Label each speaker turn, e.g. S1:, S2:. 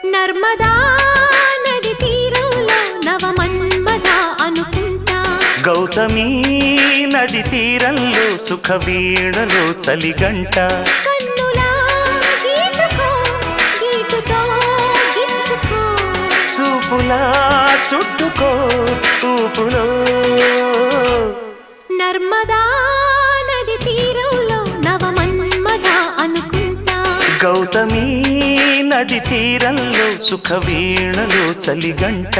S1: నర్మదా నది తీరంలో నవమన్మథ అనుకుంటా
S2: గౌతమి నది తీరంలో సుఖ వీణలో చలిగంట
S1: కన్నులా గీటుకో గీటుతో గిచ్చుకో
S2: చూపులా చుట్టుకో ఊపులో
S1: నర్మదా నది తీరంలో నవమన్మథ అనుకుంటా
S2: గౌతమి నది తీరంలో సుఖ వీణలో చలిగంట